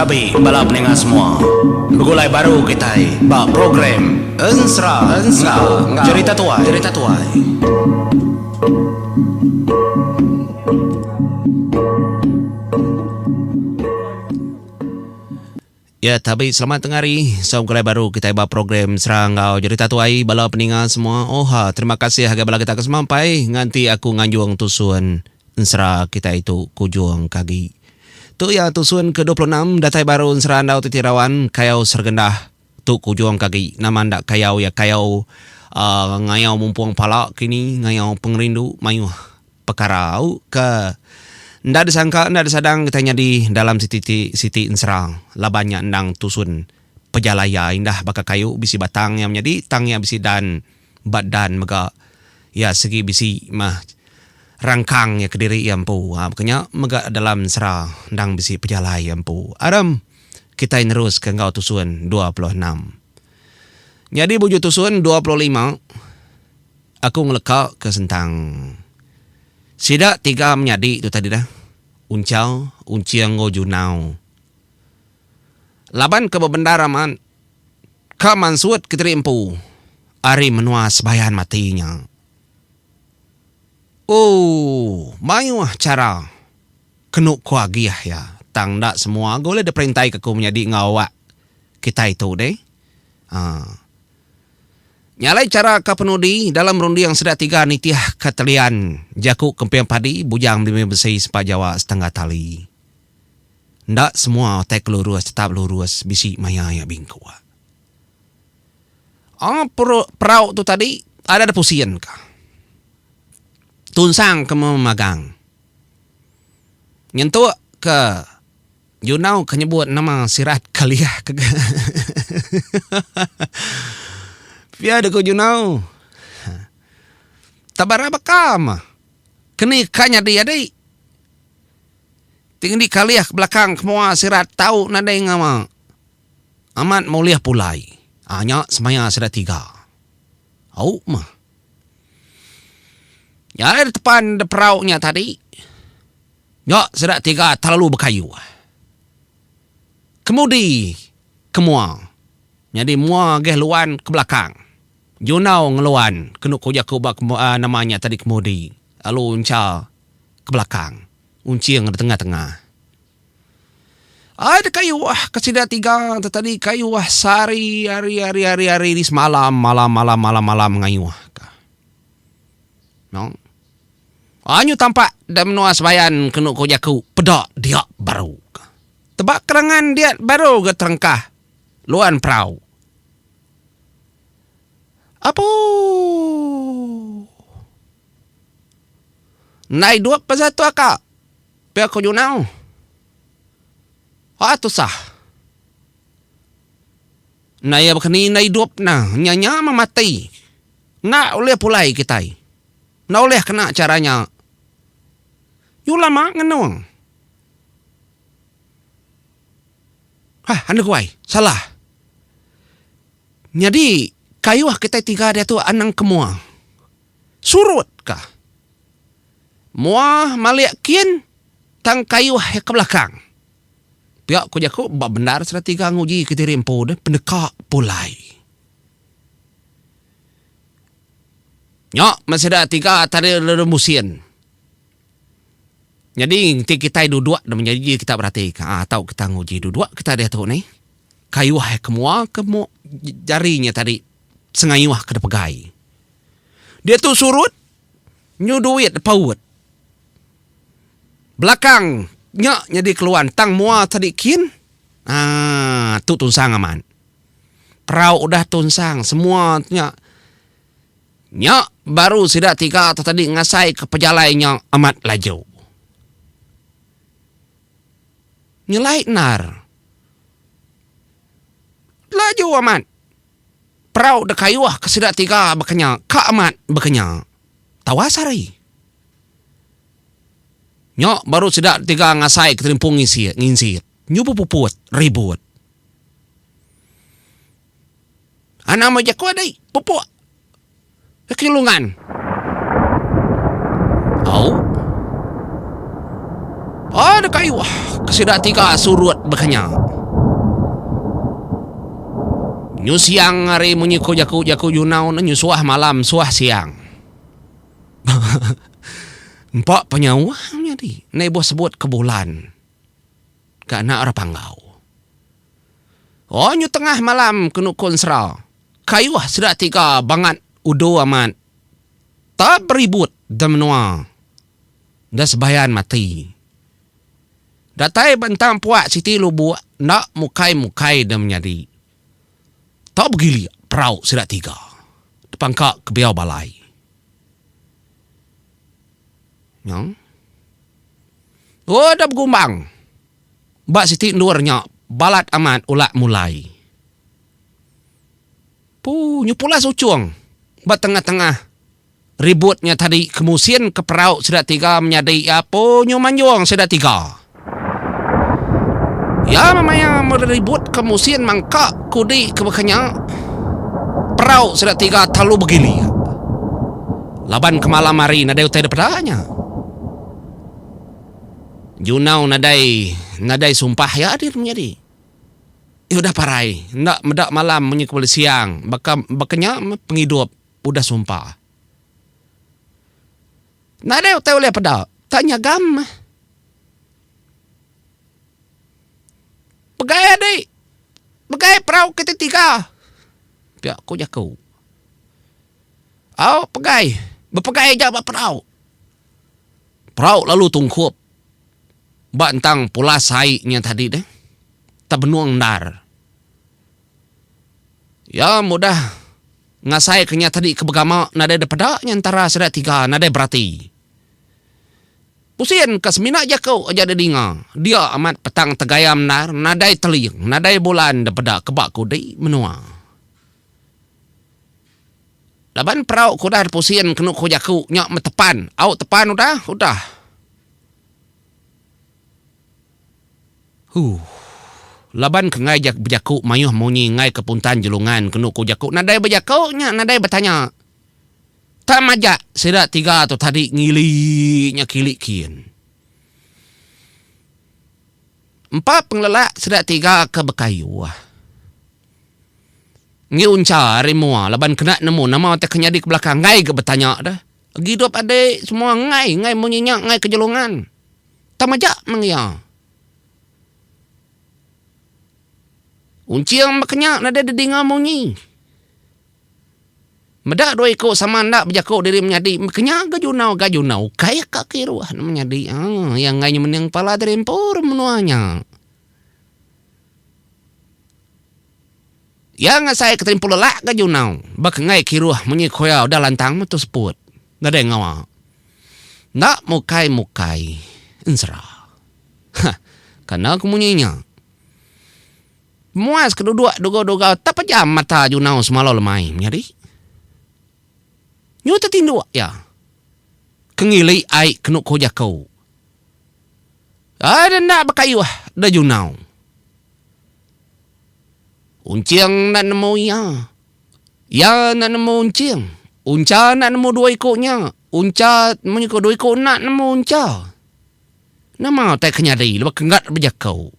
tabi bala pendengar semua. Begulai baru kita program Ensra Cerita Tuai. Ya, tapi selamat tengah hari. Begulai baru kita program Serangau Cerita Tuai bala pendengar semua. Terima kasih harga bala kita kesemampai. Nganti aku nganjuang tusuan Ensra kita itu kujuang kagi. Tu ya tusuan ke-26 datai baru Serandau Titirawan kayau sergendah tu kujuang kagi. Nama ndak kayau ya kayau ngayau mumpuang palak kini ngayau pengerindu mayu pekarau ke ndak disangka ndak disadang kita di dalam siti Ensra labanya ndang tusun pejalaya indah baka kayu bisi batang yang menjadi tangnya bisi dan badan mega ya segi bisi mah rangkang ya kediri yampu. Makanya mega dalam Ensra ndang bisi pejalai yampu. Aram kita terus ke ngau tusuan 26. Jadi buju tusuan 25 aku ngelekak ke sentang sida 3 menyadi itu tadi dah. Unciang ngojunau. Laban ke bebendara man. Ka mansuat kediri empu. Ari menua sebayan matinya. Mayu cara kenuk kuagiah ya. Tang dak semua boleh diperintai ke ku menjadi ngawak kita itu deh. Nyalai cara kapenudi dalam rundi yang sudah 3 nitiah katelian jaku kempiang padi bujang beli besi sepa Jawa setengah tali. Ndak semua tek lurus tetap lurus bisi maya ya bingkua. Perau tu tadi ada pusian kah? Tunsang ke memagang. Nyentuk ke Junau kenyebut nama sirat kaliah ke. Via de ko Junau. Tabara bakam. Keni kanya dia dei. Tinggi kaliah ke belakang semua sirat tahu nadai ngama. Amat mulia pulai. Hanya semaya sudah 3. Mah. Ya ada depan peraunya tadi. Ya sudah 3 terlalu berkayu. Kemudi kemua. Jadi mua geh luan ke belakang. Junau ngeluan. Kenuk kujak kubak namanya tadi kemudi. Lalu uncal ke belakang. Unci yang di tengah-tengah. Ada kayu kesida 3 tadi kayu sari hari di semalam malam ngayuh. No. Anyu tampak dan menua sebayan kenuk kojaku pedak dia baru. Tebak kerangan dia baru ke terengkah luan perahu. Apa? Nai 2 pasal tu akak. Pihak ko Junau. Tu sah. Nai bakani nai 2 na nyanya memati. Nak oleh pulai kita. Nak oleh kena caranya. Lama ngenuang. Anda kuai. Salah. Jadi, kayu kita 3 dia tu anang kemua. Surut kah? Mua maliak kian tang kayu ke belakang. Pihak ko jaku benar sudah 3 nguji kita rempo deh pendekak pulai. Nyok masih ada 3 tadi remusian. Jadi kita dua dan menjadi kita berarti tahu kita nguji dua kita dia tahu nih kayu kemua jarinya tadi sengayuah ke pegai. Dia tuh surut nyuduit paut. Belakang jadi keluar tang mua tadi kin. Tu tunsang aman. Perau udah tunsang semuanya. Baru sudah 3 atau tadi ngasai ke pejalainya amat laju. Nyelai nar. Laju amat. Perau de kayuah kesida 3 bekenya. Ka amat bekenya. Tawasari. Baru sudah 3 ngasai keterimpung nginsir. Nyubu puput. Ribut. Anak majak ko adai. Pupuk. Kekilungan. Ada kayu kesida 3 surut bekenya. Nyu siang hari munyi ko jaku junau na nyu suah malam suah siang. Empak penyawangnya di. Nebo sebut ke bulan. Karena orang panggau. Oh nyu tengah malam kenu konsra. Kayuah sedak tiga bangat udo amat. Tak beribut dan menua. Dah sebayan mati. Datai bentang puak siti lubu nak mukai-mukai dan menjadi. Tak begili perauk sedak tiga. Depan kak ke biau balai. Yang? Oh dah bergumbang. Bak siti luarnya balat amat ulat mulai. Nyu pula sucung. Bak tengah-tengah. Ributnya tadi kemusian ke perauk sedak tiga menjadi apa nyu manjuang sedak tiga. Ya memang meribut kemusian mangkak kudi kebekanya. Perauk sedak tiga terlalu begili. Laban ke malam hari nadai utai daripadanya. Junau nadai sumpah ya adir menjadi. Udah parai. Nak medak malam menyi kembali siang. Bakanya penghidup udah sumpah. Nadai utai oleh pada. Tanya gam. Pegai adik. Pegai perauk kita tiga. Pihak ku jaku. Oh pegai. Berpegai aja perauk. Perauk lalu tungkup. Bantang pula saiknya tadi deh. Tak benuang dar. Ya mudah. Ngasai kenya tadi kebegama. Nadai daripada nyantara sedak tiga. Nadai berarti. Pusien kasmina aja kau aja ada dengar. Dia amat petang tegayam nar. Nadai teling. Nadai bulan daripada kebak kudai menua. Laban perauk kuda pusien kenu kujaku. Nyak metepan. Awak tepan udah. Laban ke ngai berjaku mayuh munyi ngai kepuntan jelungan kenu kujaku. Nadai berjaku nya nadai bertanya. Tak majak sedak tiga tu tadi ngilinya kilik-kian. Empat pengelak sedak tiga ke bekayu. Ngi unca hari mua laban kena nemu nama otak kenyadi ke belakang ngai ke bertanya dah. Hidup adik semua ngai munyinya ngai kejelungan. Tak majak mengia. Unci yang makanya nada dengar munyi. Medak dua ikut sama ndak berjakuk diri menjadi. Makanya gajunau. Kaya kaki ruah menjadi. Yang nganya menang pala dari empur menuanya. Yang saya keterimpul lelak gajunau. Bak ngai kiruah menyikoya udah lantang metu seput. Nada yang ngawa. Nak mukai. Insra. Karena aku munyinya. Muas kedua doga tak pejam mata junau semalau lemai menjadi. Nyu tertindu ya. Kengili ai kenu ko jakau. Ada nak bakayu dah junau. Unciang nak nemu ya. Ya nak nemu unciang. Unca nak nemu dua ikutnya. Unca menyuka dua ikut nak nemu unca. Nama tak kenyari lepas kengat berjakau.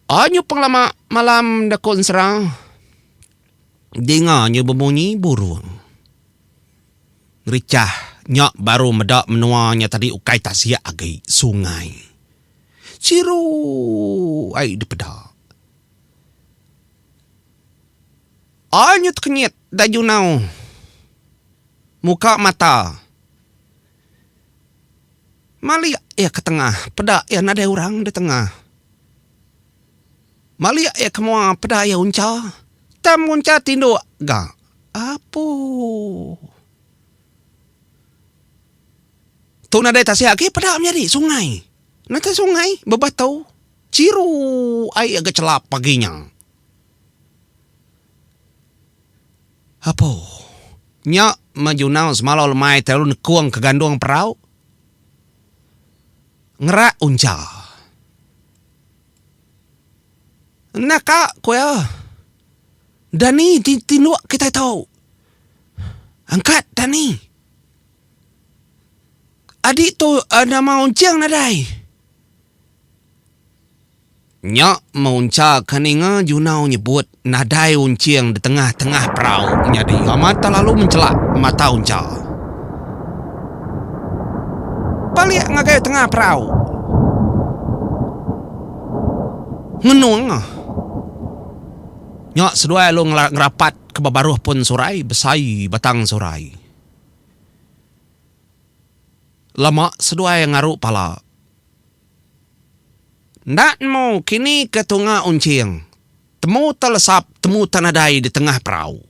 Anyu penglama malam dakon serang. Dengarnya berbunyi burung. Ricah nyak baru medak menuanya tadi ukai tasiak agai sungai. Ciru ai dipeda. Anyu terkenyit dah junau. Muka mata. Mali ya ke tengah. Pedak ya nada orang di tengah. Mali ya kemua pedak ya unca. Tam unca tindu ga. Apa? Tu nadai tasih lagi pedak menjadi sungai. Nanti sungai bebatau. Ciru ai agak celap paginya. Apa? Nyak majunau semalau lemai terlalu nekuang ke gandung perahu. Ngerak unca. Nak kak kuya. Dani tinduak kita tahu. Angkat Dani. Adik tu nama unciang nadai. Nyak maunca kaninga junau nyebut nadai unciang di tengah-tengah perahu nyadi mata lalu mencelak mata unca. Balik ngagai tengah perahu. Ngenuang Nyak sedua lu ngerapat ke babaruh pun surai besai batang surai. Lama sedua yang ngaru pala. Ndak mau kini ketunga unciang. Temu telesap, temu tanadai di tengah perahu.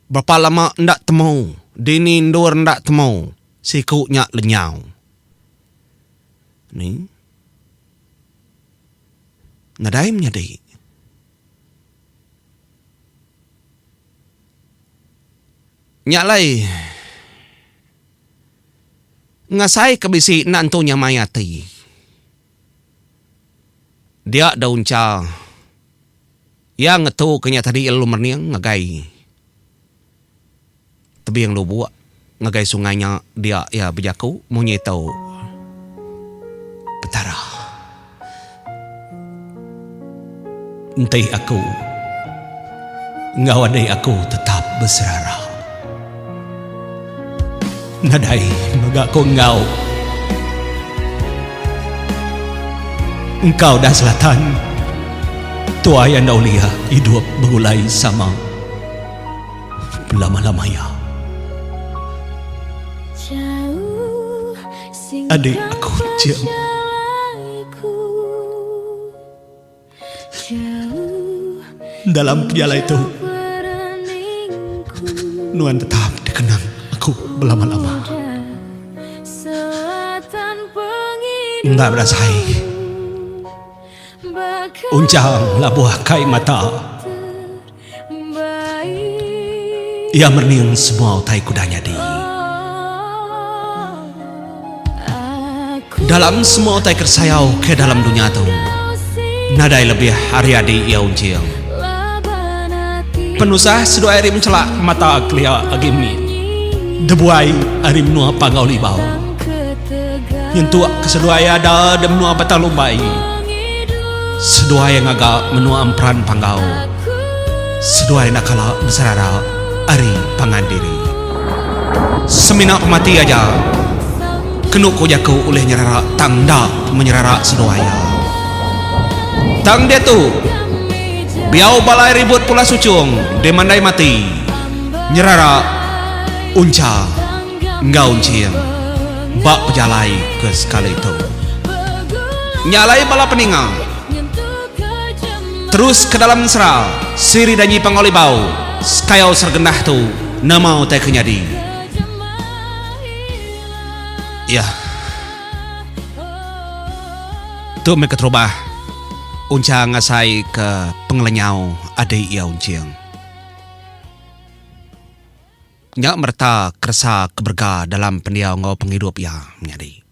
Berapa lama ndak temu, dini ndur ndak temu, sikuknya lenyau. Ni, nadai menyadai. Nyalai, ngasai kebisi nantunya mayati. Dia daun ca yang ngetu kenya tadi elu merniang ngagai. Tapi yang lu buat ngagai sungainya dia ya bejaku munyetau petara. Entai aku ngawadai aku tetap berserara. Nadai magaku ngau. Engkau dah selatan, tua yang daulia hidup berulai sama lama-lamanya. Adik aku jauh, dalam piala itu, Nuan tetap dikenang aku berlama-lama. Enggak berasai. Uncang labuh kai mata. Ia merning semua utai kudanya di. Dalam semua utai kersayau ke dalam dunia tu. Nadai lebih hari-hari ia unciang. Penusah sedua hari mencelak mata kelia agimi. Debuai hari menua pangau libau. Yentua kesedua ada dan menua batal lumbai. Sedua yang agak menua empran panggau. Sedua yang nakala berserara ari pangandiri. Semina pemati aja. Kenuk jaku oleh nyerara tangda menyerara sedua ya. Tang dia tu biau balai ribut pula sucung demandai mati. Nyerara unca ngau unciang bak pejalai ke sekali itu. Nyalai bala peningang terus ke dalam seral siri danyi pangolibau skayau sergendah tu namau teh kenyadi. Ya tu mereka terubah unca ngasai ke pengelenyau adai ia unciang. Nyak merta kersa keberga dalam pendiau ngau penghidup ya menyadi.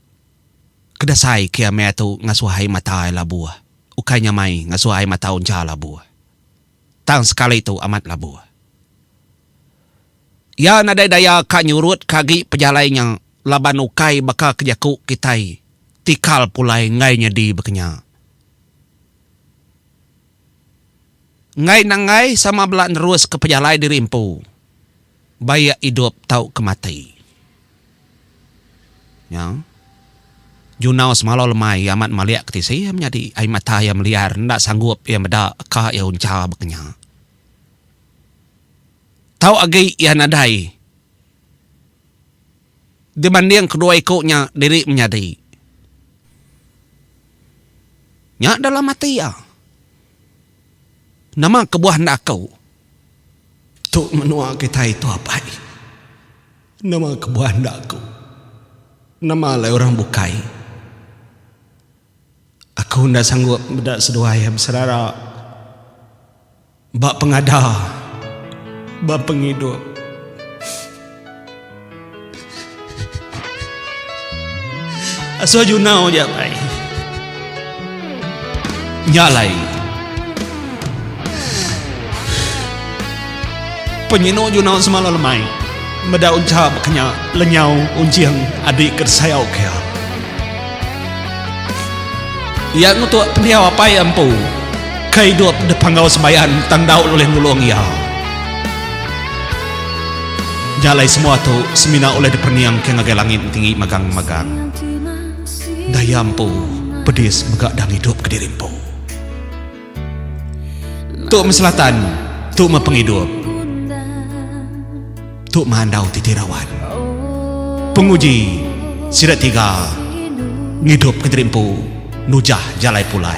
Kedasai kia metu ngasuhai mata labuah. Ukainya mai ngasuhai mata unca labuah. Tang sekali itu amat labuah. Ya nadai daya ka nyurut kagi pejalainya laban ukai baka kejaku kitai. Tikal pulai ngainya di bekenya. Ngai nangai sama belak nerus ke pejalai dirimpu. Bayak hidup tau kemati. Ya. Junau semalau lemai amat maliak ketisi menjadi ai mata yang meliar ndak sanggup yang beda ka ya unca bekenya. Tau agai ya nadai. Dibanding kedua ikutnya diri menjadi. Nya dalam mati ya. Nama kebuah ndak kau. Tu menua kita itu apa? Nama kebuah ndak kau. Nama lai orang bukai. Aku ndak sanggup bedak sedua yang berserara. Bak pengada. Bak penghidup. Asal junau je pai. Nyalai. Penyino junau semalam lemai. Meda unca bekenya lenyau unciang adik kersayau kaya. Yang untuk peniaw apa yang po kay hidup de panggaw sembayan tangdaw oleh nulong ya. Jalay semua tu semina oleh diperniang ke ngagai langit tinggi magang-magang. Dayam po pedis megak dang hidup ke dirim po. Tuk meselatan, tuk mapenghidup, tuk mandau titirawan. Penguji sida tiga ngidup ke dirim po nujah jalai pulai.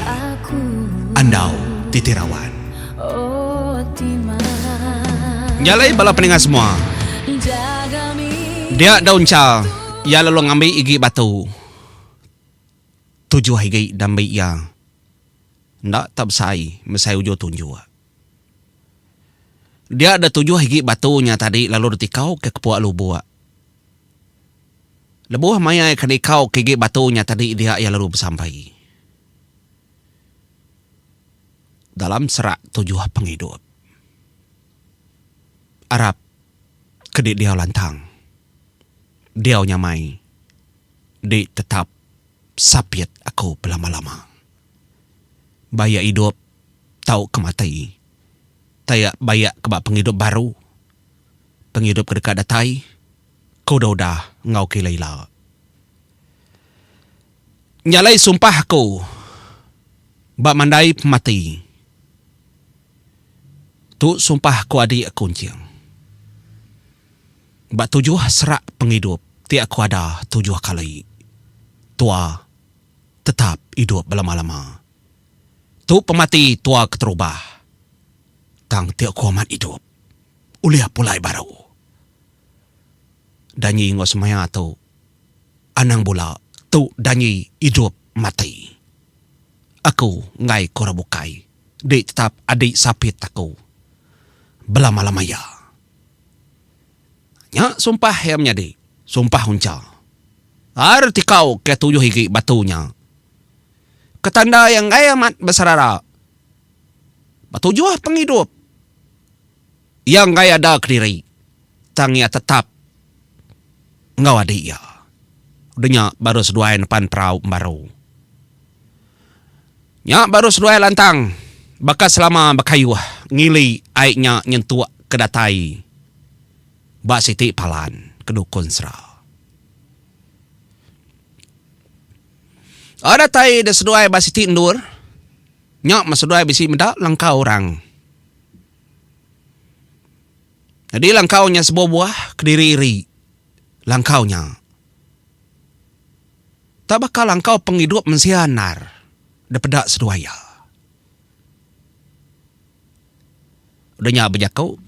Andau titirawan. Jalai bala peningat semua. Dia daun ca, ya lalu ngambil igi batu. Tujuh higi dambai ia. Ndak tak besai, mesai ujo tunjuk. Dia ada 7 higi batunya tadi lalu ditikau ke kepuak lubuak. Lebuh maya kadikau ke higi batunya tadi dia ia lalu bersampai. Dalam serak 7 penghidup. Arab kedik dia lantang. Dia nyamai. Di tetap sapiat aku berlama-lama. Baya hidup tahu kematai. Tayak bayak kebak penghidup baru. Penghidup kedekat datai. Kau dah ngau ke Laila. Nyalai sumpah aku. Bak mandai mati. Tu sumpah aku adik aku kunciang. Bak 7 serak penghidup. Ti aku ada 7 kali. Tua tetap hidup berlama-lama. Tu pemati tua keterubah. Tang tiak kuamat hidup. Uliah pulai baru. Danyi ngos maya tu. Anang bula. Tu danyi hidup mati. Aku ngai korabukai. Di tetap adik sapit aku. Belama-lama ya. Ya sumpah ya menyadi. Sumpah hunca. Arti kau ke 7 higi batunya. Ketanda yang gaya amat besarara. Batu juah penghidup. Yang gaya ada kediri. Tangnya tetap. Ngau adik ya. Udahnya baru seduai depan perahu baru. Ya baru seduai lantang. Bakat selama bakayuh. Ngili aiknya nyentuak kedatai. Bak siti palan. Kedukun serah. Ada tai de seduai basiti endur. Nyak maseduai bisi mendak langkau orang. Jadi langkaunya sebuah buah kediri-iri. Langkaunya. Tak bakal langkau penghidup mensianar. Depedak seduaya. Udah nyak berjakau.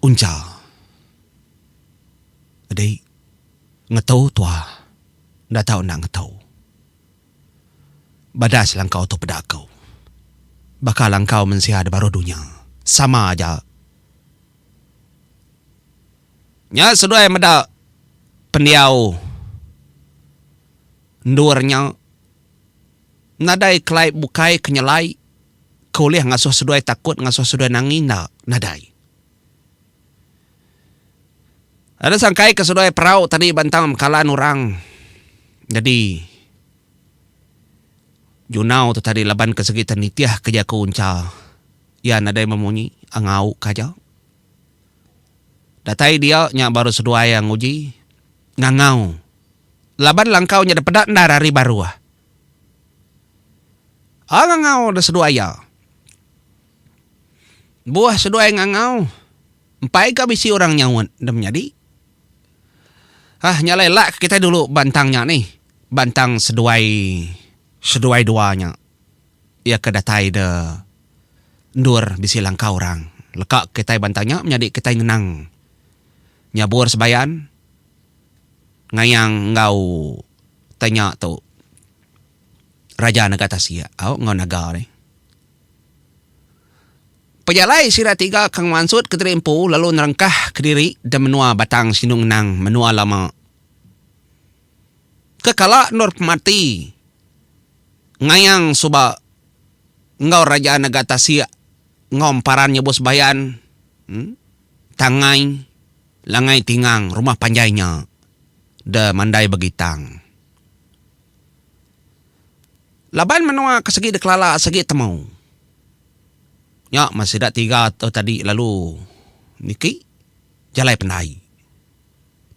Unca. Adik. Ngetau tua. Dah tahu nak ngetau. Badas langkau tu pedak kau. Bakal langkau mensihat baru dunia. Sama aja. Nya seduai medak pendiau. Ndurnya. Nadai kelai bukai kenyalai. Kuliah ngasuh seduai takut ngasuh seduai nangin na nadai. Ada sangkai ke seduai perahu tadi bantang kalaan orang. Jadi Junau tu tadi laban ke segitan nitiah kerja ke unca. Ya nadai memunyi angau kaja. Datai dia nya baru sedua yang uji. Ngangau. Laban langkau nya dapat narari baru ah. Ngangau dah sedua ya. Buah sedua yang ngangau. Empai ka bisi orang nyawon dah menjadi. Nyalai lak kita dulu bantangnya nih. Bantang seduai duanya. Ia kedatai de ndur bisi langkau orang. Lekak kita bantangnya menjadi kita ngenang. Nyabur sebayan. Ngayang ngau tanya tu. Raja negara sia. Ngau naga ni. Pejalai sira 3 kang mansud keterimpu lalu nerangkah ke diri dan menua batang sinung nang menua lama. Kekala nur mati. Ngayang suba ngau raja negara sia ngomparan nyebus bayan. Tangai langai tingang rumah panjainya. Da mandai begitang. Laban menua ke segi deklala segi temau. Ya masih dak 3 atau tadi lalu niki jalai penai.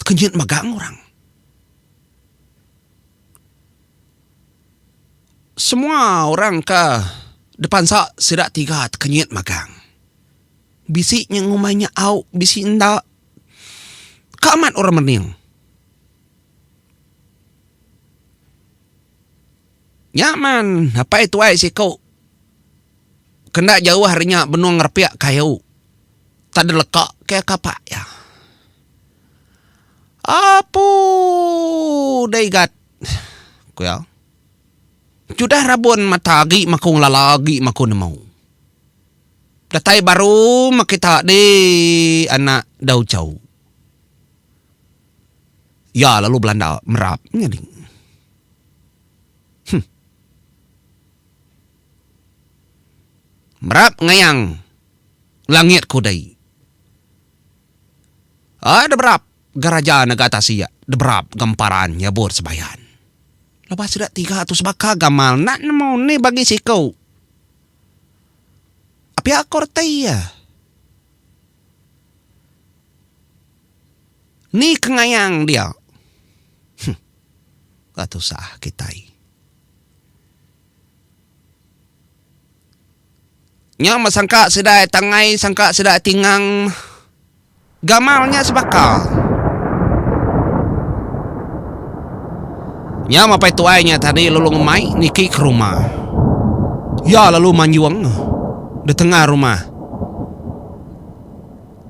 Kenyit magang orang. Semua orang ke depan sa sidak 3 kenyit magang. Bisiknya ngumainya au, bisik ndak. Kamat orang mening. Nyaman, apa itu ai si kau? Kena jauh harinya benung ngerpiak kayu. Tak ada lekak kayak kapak ya. Apu daigat. Kuya. Sudah rabun matagi makung lalagi makun mau. Datai baru makita di anak dau jauh. Ya lalu Belanda merap nyading. Merap ngayang langit kudai. Ada berap garaja negata siya. Ada berap gamparan nyabur sebayan. Lepas sudah 300 baka gamal. Nak mau ni bagi si kau. Api akor ya. Ni kengayang dia. Kata usah kitai. Nya masangka sedai tangai, sangka sedai tingang. Gamalnya sebakal. Nya mapai tuainya tadi lulung mai niki ke rumah. Ya lalu manjuang di tengah rumah.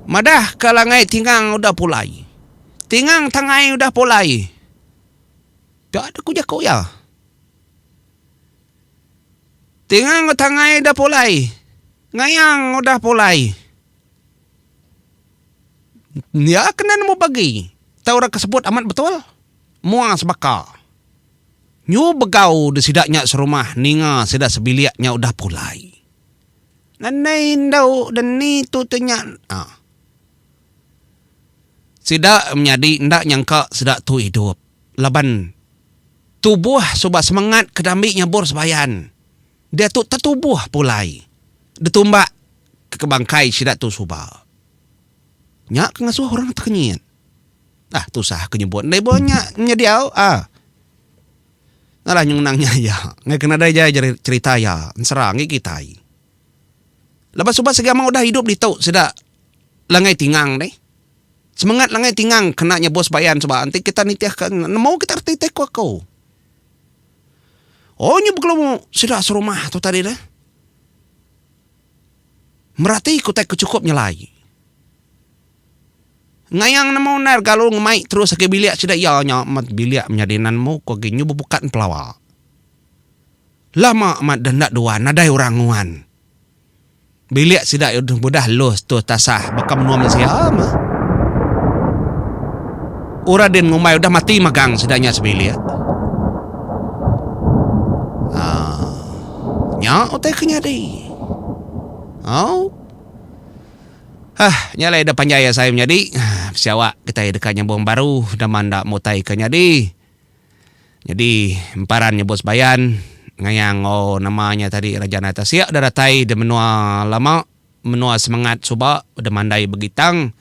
Madah kalangai tingang udah pulai. Tingang tangai udah pulai. Tak ada kujak ya. Tingang tangai udah pulai. Ngayang udah pulai. Ya kena mau bagi. Tahu orang kesebut amat betul. Muang sebaka. Nyu begau desidaknya serumah. Ninga sedak sebiliaknya udah pulai. Nanai ndau dan ni tutunya. Sidak menjadi ndak nyangka sedak tu hidup. Laban tubuh subah semangat kedambi nyabur sebayan. Dia tu tertubuh pulai. Detumbak ke bangkai sidak tu subah. Nyak ngasuh orang terkenyit. Tu sah kenyebut. Ndai banyak nyediau. Nalah nyung nangnya ya. Ngai kena daya cerita ya. Serangi kita. Lepas subah segama udah hidup di tau. Sidak langai tingang deh. Semangat langai tingang kena nyebos bayan sebab nanti kita nitiahkan. Mau kita arti teko kau. Oh nyu belum sidak serumah tu tadi dah. Merati ku tak kecukup nyelai. Ngayang namo nar kalau ngemai terus ke biliak sidak ya mat biliak menyadinan mo ko ginyu bubukan pelawa. Lama amat dandak dua nadai orang nguan. Biliak sidak mudah los tu tasah bakal menua siapa. Uraden ngumai udah mati magang sedanya sebiliak. Nya otak kenyadi. Nyalai depan jaya saya menjadi siawak kita dekatnya bom baru dah mandak mutai ke nyadi. Jadi emparannya bos bayan ngayang namanya tadi Raja Natasia dah datai de menua lama menua semangat suba de mandai begitang.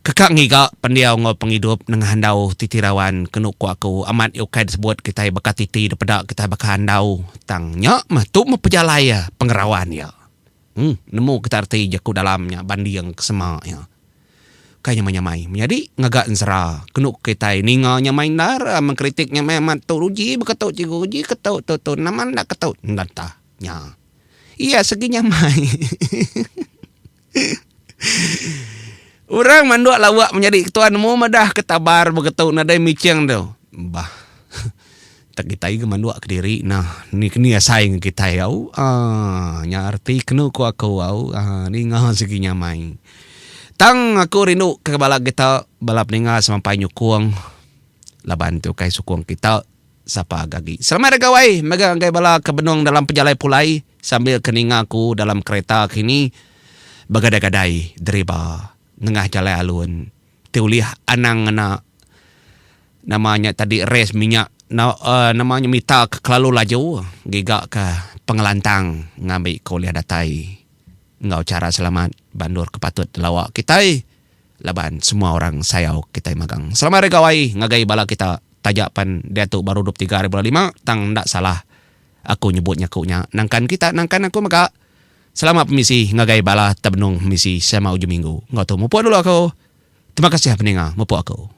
Kekak ngiga pandiau penghidup nengah handau titirawan kenuk aku amat yukai disebut kita bakat titi daripada kita bakat handau tangnya matu pejalaya pengerawan ya. Nemu kita arti jaku dalamnya bandi yang kesema ya. Kayaknya menyamai menjadi ngagak ensera kenuk kita ninga nyamai nar mengkritiknya memang tu uji bekatau cikgu uji ketau tu naman dak ketau ndata nya. Iya segi nyamai. Orang manduk lawak menjadi ketua nemu madah ketabar begetau nadai miceng tu. Bah. Tak kita ke manduk ke diri. Nah, ni kena saing kita ya. Nya arti kena ku aku au. Ni ngah segi nyamai. Tang aku rindu ke balak kita balap ninga sampai nyukung. Laban tu kai sukung kita sapa gagi. Selamat gawai megang kai bala ke benung dalam pejalai pulai sambil keninga aku dalam kereta kini bagadai-gadai deriba. Nengah jalai alun. Teuliah anang na namanya tadi res minyak namanya mita kelalu laju giga ke pengelantang ngambil kuliah datai ngau cara selamat bandur kepatut lawak kita laban semua orang sayau kita magang selamat regawai ngagai bala kita tajapan dia tu baru 23.5 tang ndak salah aku nyebutnya kunya nangkan aku maka selamat misi ngagai bala tabnung misi sama ujung minggu ngau tu mupo dulu aku terima kasih peninga mupo aku